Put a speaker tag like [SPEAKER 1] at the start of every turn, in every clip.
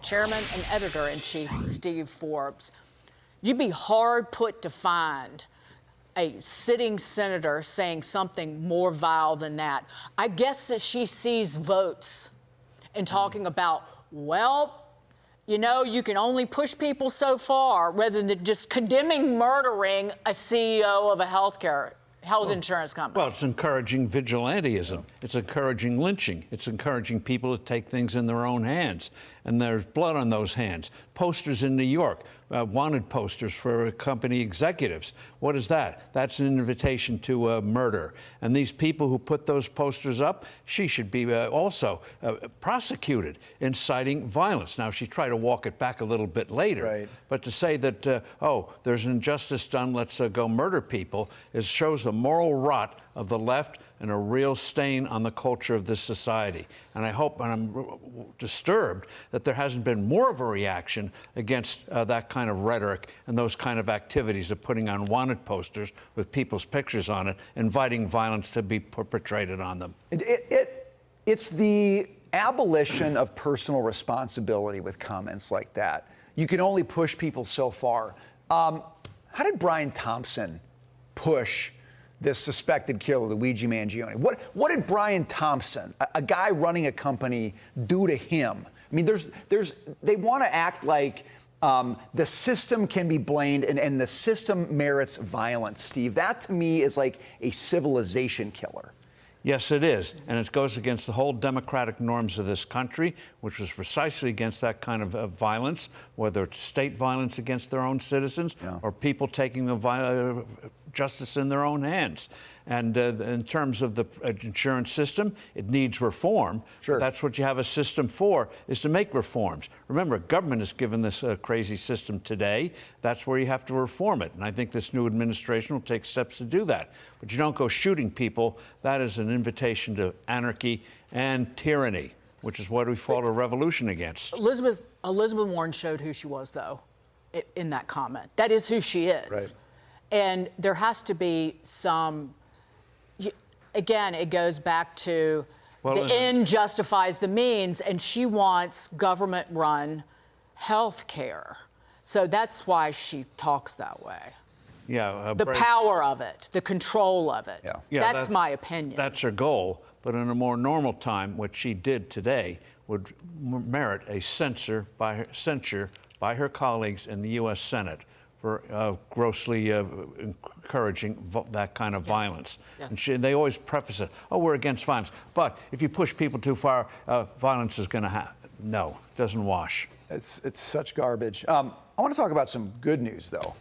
[SPEAKER 1] Chairman and Editor-in-Chief Steve Forbes. You'd be hard put to find a sitting senator saying something more vile than that. I guess that she sees votes and talking about, well, you know, you can only push people so far rather than just condemning murdering a CEO of a health insurance company.
[SPEAKER 2] Well, it's encouraging vigilantism. It's encouraging lynching. It's encouraging people to take things in their own hands. And there's blood on those hands. Posters in New York, wanted posters for company executives. What is that? That's an invitation to murder. And these people who put those posters up, she should be also prosecuted, inciting violence. Now, she tried to walk it back a little bit later.
[SPEAKER 3] Right. But
[SPEAKER 2] to say that, oh, there's an injustice done, let's go murder people, shows the moral rot of the left and a real stain on the culture of this society. And I hope, and I'm disturbed, that there hasn't been more of a reaction against that kind of rhetoric and those kind of activities of putting on wanted posters with people's pictures on it, inviting violence to be perpetrated on them.
[SPEAKER 3] It's the abolition of personal responsibility with comments like that. You can only push people so far. How did Brian Thompson push this suspected killer, Luigi Mangione? What did Brian Thompson, a guy running a company, do to him? I mean, they want to act like the system can be blamed and the system merits violence, Steve. That, to me, is like a civilization killer.
[SPEAKER 2] Yes, it is. And it goes against the whole democratic norms of this country, which was precisely against that kind of violence, whether it's state violence against their own citizens or people taking the justice in their own hands. And in terms of the insurance system, it needs reform.
[SPEAKER 3] Sure.
[SPEAKER 2] That's what you have a system for, is to make reforms. Remember, government has given this crazy system today. That's where you have to reform it. And I think this new administration will take steps to do that. But you don't go shooting people. That is an invitation to anarchy and tyranny, which is what we fought a revolution against.
[SPEAKER 1] Elizabeth Warren showed who she was, though, in that comment. That is who she is.
[SPEAKER 3] Right.
[SPEAKER 1] And there has to be some, again, it goes back to the end justifies the means, and she wants government-run health care. So that's why she talks that way.
[SPEAKER 2] Yeah,
[SPEAKER 1] the power of it, the control of it.
[SPEAKER 2] Yeah,
[SPEAKER 1] that's my opinion.
[SPEAKER 2] That's her goal. But in a more normal time, what she did today would merit a censure by her colleagues in the U.S. Senate for grossly encouraging that kind of violence. Yes. And they always preface it, oh, we're against violence. But if you push people too far, violence is going to happen. No, it doesn't wash.
[SPEAKER 3] It's such garbage. I want to talk about some good news, though.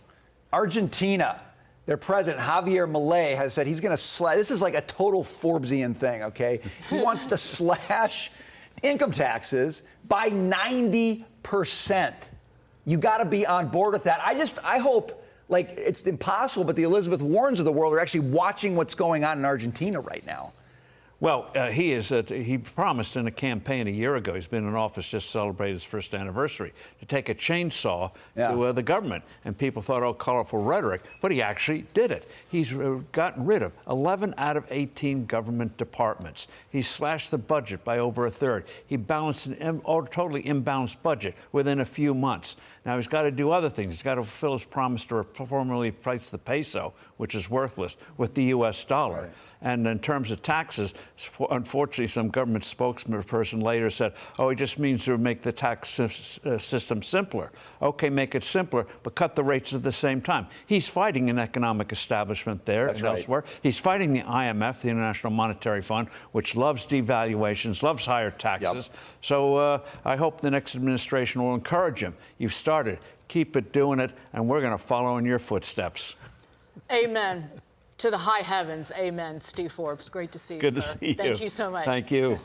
[SPEAKER 3] Argentina, their president, Javier Milei, has said he's going to slash, this is like a total Forbesian thing, okay? He wants to slash income taxes by 90%. You got to be on board with that. I hope, like, it's impossible, but the Elizabeth Warrens of the world are actually watching what's going on in Argentina right now.
[SPEAKER 2] Well, he promised in a campaign a year ago, he's been in office, just celebrated his first anniversary, to take a chainsaw to the government. And people thought, oh, colorful rhetoric, but he actually did it. He's gotten rid of 11 out of 18 government departments. He slashed the budget by over a third. He balanced an totally imbalanced budget within a few months. Now, he's got to do other things. He's got to fulfill his promise to formally replace the peso, which is worthless, with the U.S. dollar. Right. And in terms of taxes, unfortunately, some government spokesperson later said, oh, he just means to make the tax system simpler. OK, make it simpler, but cut the rates at the same time. He's fighting an economic establishment there and elsewhere. He's fighting the IMF, the International Monetary Fund, which loves devaluations, loves higher taxes. So I hope the next administration will encourage him. You've started. Keep it doing it, and we're going to follow in your footsteps.
[SPEAKER 1] Amen. To the high heavens, amen. Steve Forbes, great to see you,
[SPEAKER 2] Good
[SPEAKER 1] sir.
[SPEAKER 2] to see you.
[SPEAKER 1] Thank you so much.
[SPEAKER 2] Thank you.